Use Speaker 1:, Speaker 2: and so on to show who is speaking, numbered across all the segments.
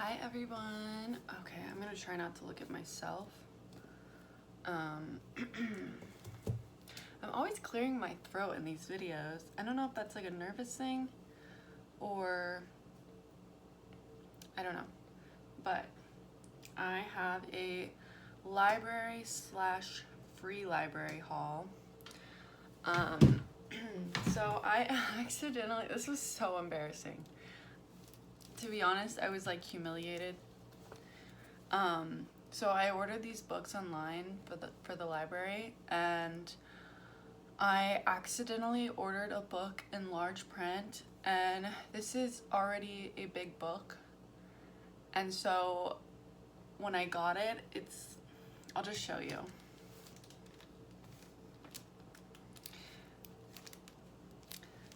Speaker 1: Hi everyone. Okay, I'm gonna try not to look at myself. I'm always clearing my throat in these videos. I don't know if that's like a nervous thing or I don't know, but I have a library slash free library haul. So I accidentally, this was so embarrassing. To be honest, I was like humiliated. So I ordered these books online for the library, and I accidentally ordered a book in large print, and this is already a big book. And so when I got it, I'll just show you.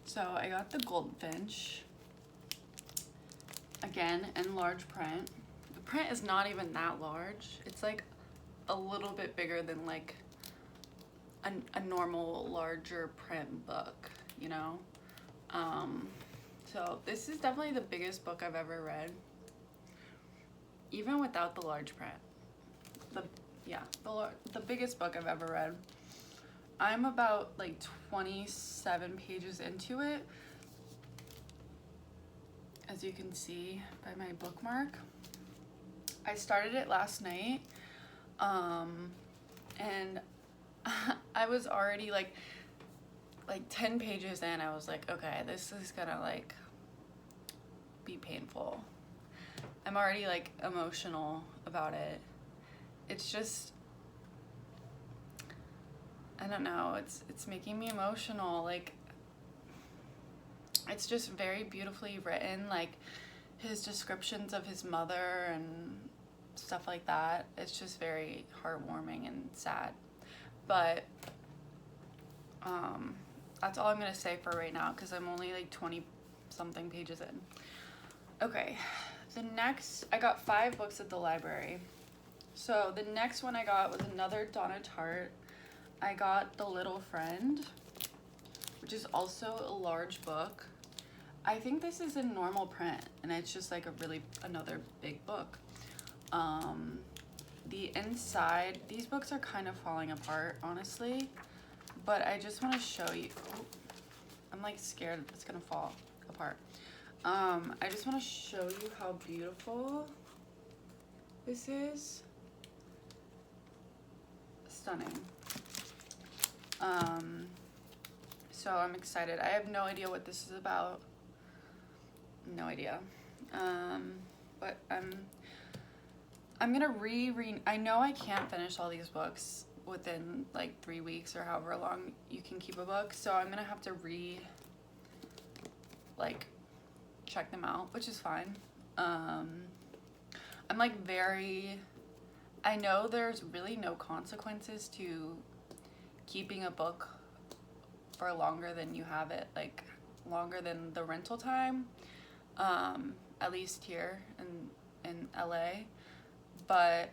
Speaker 1: So I got the Goldfinch, again in large print. The print is not even that large. It's like a little bit bigger than like a normal larger print book, you know? So this is definitely the biggest book I've ever read, even without the large print. The biggest book I've ever read. I'm about like 27 pages into it, as you can see by my bookmark. I started it last night, and I was already like 10 pages in. I was like, okay, this is gonna like be painful. I'm already like emotional about it. It's just, I don't know, it's making me emotional. Like, it's just very beautifully written, like his descriptions of his mother and stuff like that. It's just very heartwarming and sad. But that's all I'm gonna say for right now, because I'm only like 20 something pages in. Okay, I got 5 books at the library. So the next one I got was another Donna Tartt. I got The Little Friend, which is also a large book. I think this is in normal print, and it's just like another big book. The inside, these books are kind of falling apart, honestly, but I just want to show you. I'm like scared it's gonna fall apart. I just want to show you how beautiful this is. Stunning. So I'm excited. I have no idea what this is about. No idea. But I'm gonna I know I can't finish all these books within like 3 weeks or however long you can keep a book, so I'm gonna have to check them out, which is fine. I'm like I know there's really no consequences to keeping a book for longer than you have it, like longer than the rental time, at least here in LA, but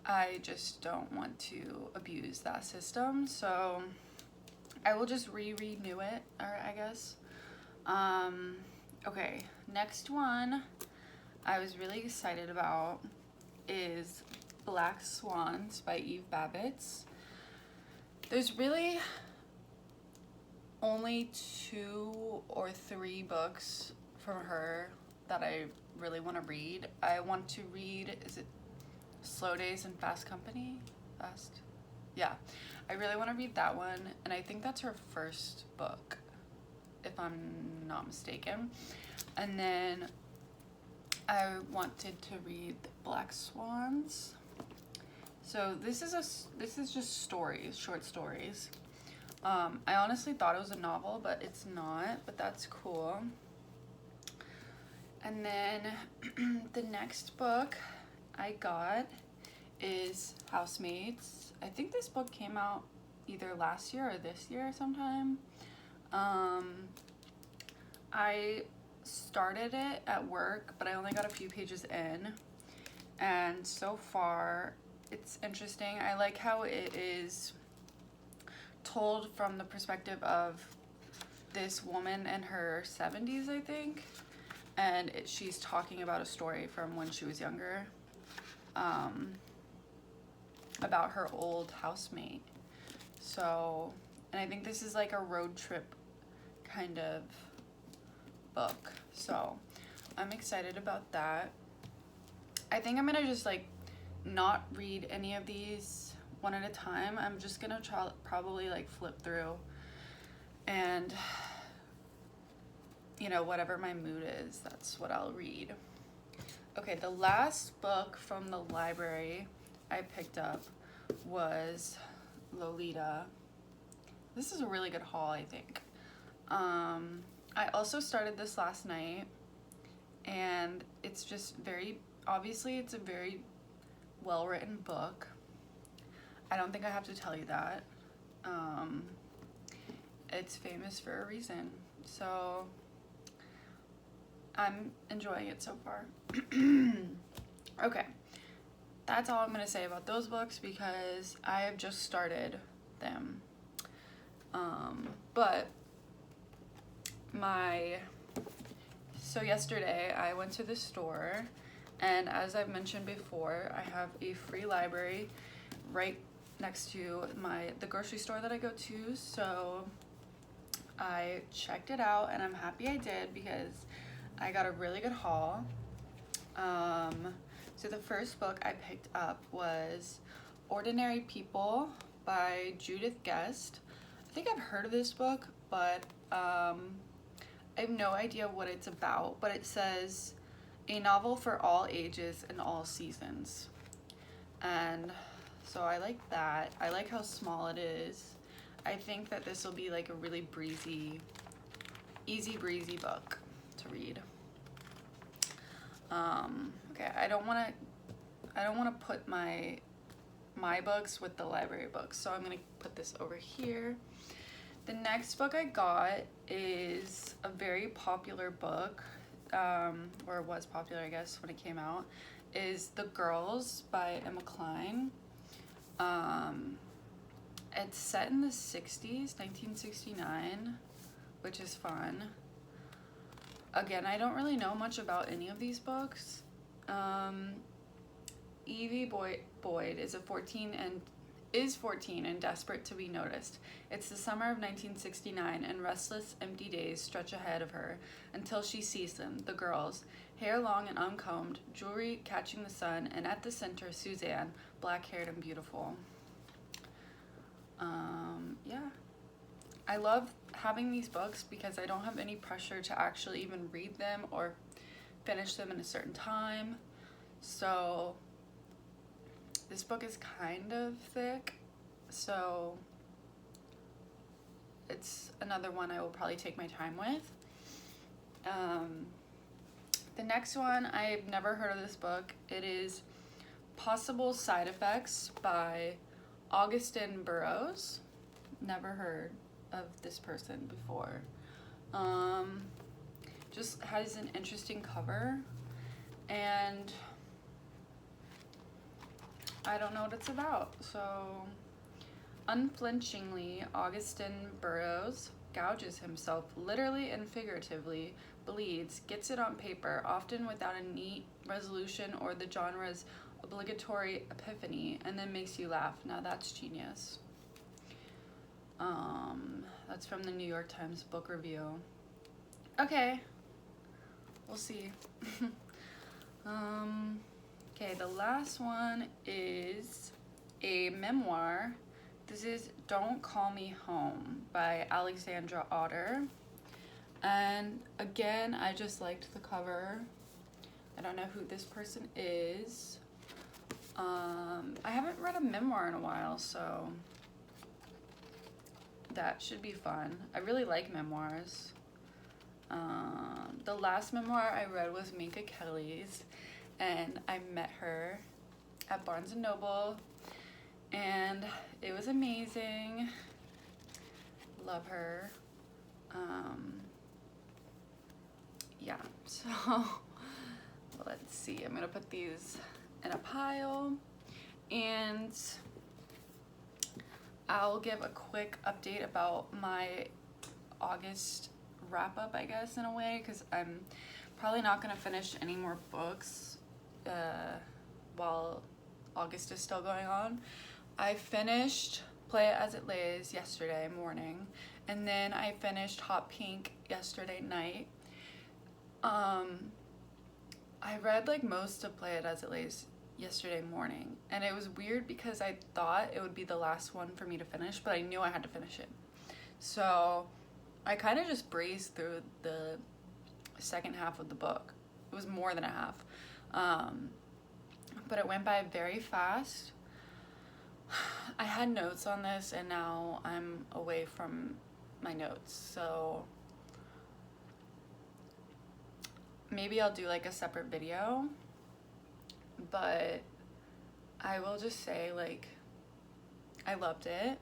Speaker 1: I just don't want to abuse that system, so I will just renew it, or I guess. Okay, next one I was really excited about is Black Swans by Eve Babitz. There's really only 2 or 3 books from her that I really want to read. I want to read, is it Slow Days and Fast Company? Fast? Yeah. I really want to read that one, and I think that's her first book, if I'm not mistaken. And then I wanted to read Black Swans. So this is just stories, short stories. I honestly thought it was a novel, but it's not, but that's cool. And then the next book I got is Housemates. I think this book came out either last year or this year sometime. I started it at work, but I only got a few pages in, and so far it's interesting. I like how it is told from the perspective of this woman in her 70s, I think, and she's talking about a story from when she was younger, about her old housemate. So, and I think this is like a road trip kind of book. So I'm excited about that. I think I'm gonna just like not read any of these one at a time. I'm just gonna probably like flip through and, you know, whatever my mood is, that's what I'll read. Okay, the last book from the library I picked up was Lolita. This is a really good haul, I think. I also started this last night, and it's just obviously it's a very well-written book. I don't think I have to tell you that. It's famous for a reason. So I'm enjoying it so far. Okay, that's all I'm gonna say about those books because I have just started them. But so yesterday I went to the store, and as I've mentioned before, I have a free library right next to the grocery store that I go to. So I checked it out, and I'm happy I did because I got a really good haul. So the first book I picked up was Ordinary People by Judith Guest. I think I've heard of this book, but I have no idea what it's about, but it says a novel for all ages and all seasons. And so I like that. I like how small it is. I think that this will be like a really easy breezy book to read. Okay, I don't want to put my books with the library books, so I'm gonna put this over here. The next book I got is a very popular book, or it was popular, I guess, when it came out, is The Girls by Emma Cline. It's set in the 60s, 1969, which is fun. Again, I don't really know much about any of these books. Evie Boyd is 14 and desperate to be noticed. It's the summer of 1969, and restless, empty days stretch ahead of her until she sees them, the girls, hair long and uncombed, jewelry catching the sun, and at the center, Suzanne, black-haired and beautiful. Yeah. I love having these books because I don't have any pressure to actually even read them or finish them in a certain time. So this book is kind of thick, so it's another one I will probably take my time with. The next one, I've never heard of this book. It is Possible Side Effects by Augusten Burroughs. Never heard of this person before. Just has an interesting cover, and I don't know what it's about. So, unflinchingly, Augusten Burroughs gouges himself literally and figuratively, bleeds, gets it on paper, often without a neat resolution or the genre's obligatory epiphany, and then makes you laugh. Now that's genius. That's from the New York Times Book Review. Okay, we'll see. Okay, the last one is a memoir. This is Don't Call Me Home by Alexandra Otter. And again, I just liked the cover. I don't know who this person is. I haven't read a memoir in a while, so that should be fun. I really like memoirs. The last memoir I read was Minka Kelly's, and I met her at Barnes & Noble, and it was amazing. Love her. Yeah, so let's see. I'm gonna put these in a pile, and I'll give a quick update about my August wrap up, I guess, in a way, because I'm probably not going to finish any more books while August is still going on. I finished Play It As It Lays yesterday morning, and then I finished Hot Pink yesterday night. I read like most of Play It As It Lays yesterday morning, and it was weird because I thought it would be the last one for me to finish, but I knew I had to finish it. So I kind of just breezed through the second half of the book. It was more than a half. But it went by very fast. I had notes on this, and now I'm away from my notes, so maybe I'll do like a separate video, but I will just say, like, I loved it.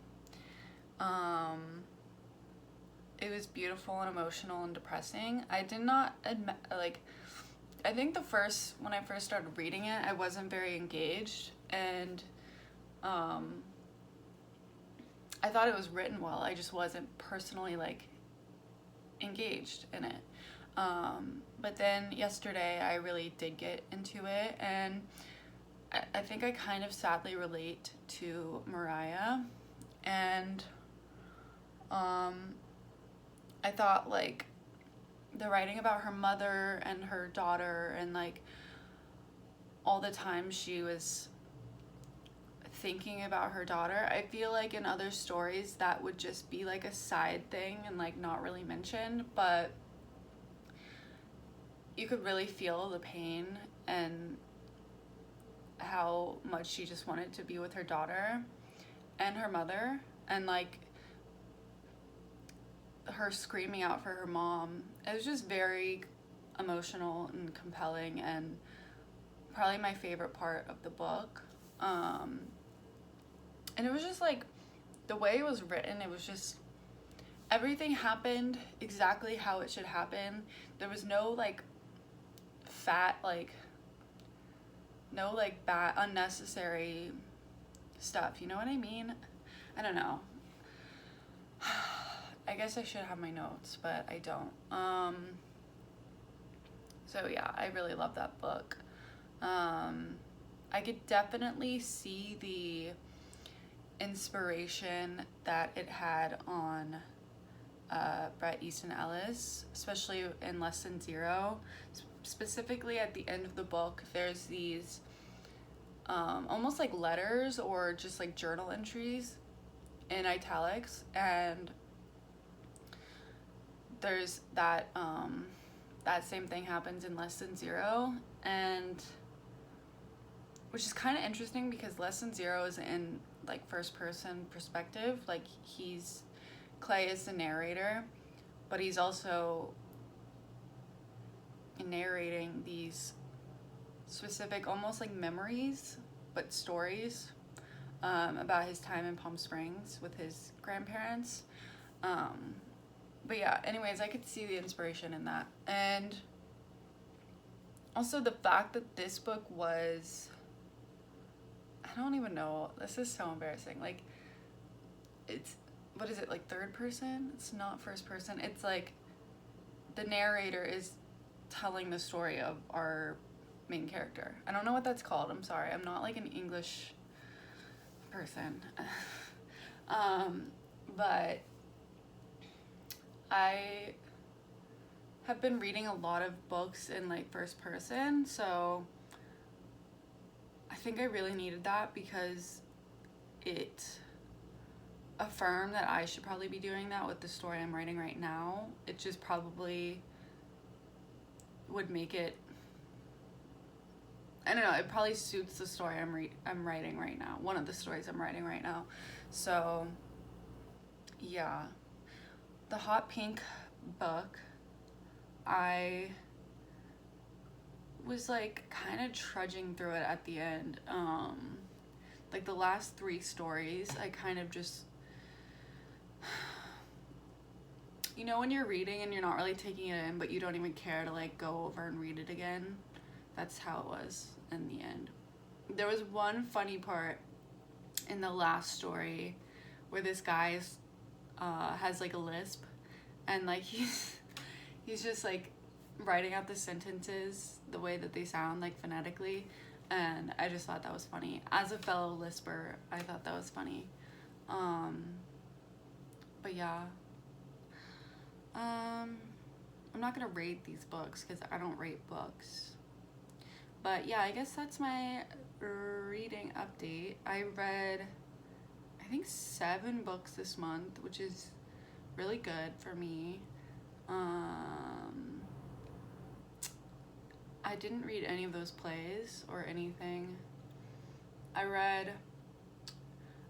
Speaker 1: It was beautiful and emotional and depressing. I did not admit, like, I think when I first started reading it, I wasn't very engaged, and I thought it was written well. I just wasn't personally, like, engaged in it. But then yesterday I really did get into it, and I think I kind of sadly relate to Mariah, and I thought, like, the writing about her mother and her daughter, and like all the time she was thinking about her daughter, I feel like in other stories that would just be like a side thing and like not really mentioned, but you could really feel the pain and how much she just wanted to be with her daughter and her mother, and like her screaming out for her mom. It was just very emotional and compelling, and probably my favorite part of the book. And it was just like, the way it was written, it was just, everything happened exactly how it should happen. There was no like bad unnecessary stuff, you know what I mean? I don't know. I guess I should have my notes, but I don't. So yeah, I really love that book. I could definitely see the inspiration that it had on Bret Easton Ellis, especially in Lesson Zero. Specifically at the end of the book, there's these almost like letters or just like journal entries in italics, and there's that that same thing happens in Lesson Zero, and which is kind of interesting because Lesson Zero is in like first person perspective. Like, Clay is the narrator, but he's also narrating these specific, almost like memories, but stories about his time in Palm Springs with his grandparents. But yeah, anyways, I could see the inspiration in that. And also the fact that this book was, I don't even know, this is so embarrassing. Like, it's, what is it, like third person? It's not first person. It's like the narrator is telling the story of our main character. I don't know what that's called. I'm sorry. I'm not like an English person. But I have been reading a lot of books in like first person, so I think I really needed that because it affirmed that I should probably be doing that with the story I'm writing right now. It just probably would make it, I don't know, it probably suits the story I'm writing right now, one of the stories I'm writing right now. So yeah, the Hot Pink book, I was like kind of trudging through it at the end. Like the last 3 stories, I kind of just, you know, when you're reading and you're not really taking it in, but you don't even care to like go over and read it again. That's how it was in the end. There was one funny part in the last story where this guy has like a lisp, and like he's just like writing out the sentences the way that they sound, like phonetically, and I just thought that was funny. As a fellow lisper, I thought that was funny. But yeah. I'm not gonna rate these books because I don't rate books. But yeah, I guess that's my reading update. I read, I think, 7 books this month, which is really good for me. I didn't read any of those plays or anything. I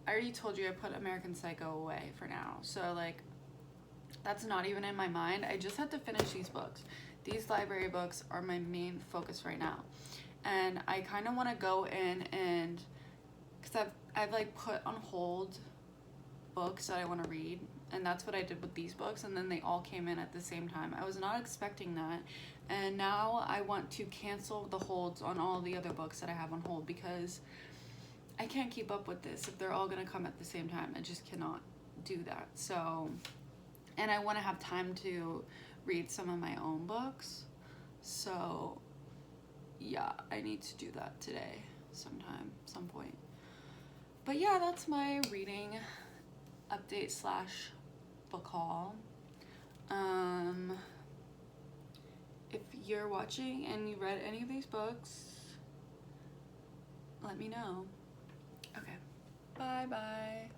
Speaker 1: already told you I put American Psycho away for now. So, like, that's not even in my mind. I just had to finish these books. These library books are my main focus right now. And I kind of want to go in and, because I've like put on hold books that I want to read. And that's what I did with these books. And then they all came in at the same time. I was not expecting that. And now I want to cancel the holds on all the other books that I have on hold because I can't keep up with this if they're all going to come at the same time. I just cannot do that. So, and I want to have time to read some of my own books. So, yeah, I need to do that today sometime, some point. But yeah, that's my reading update / book haul. If you're watching and you read any of these books, let me know. Okay. Bye-bye.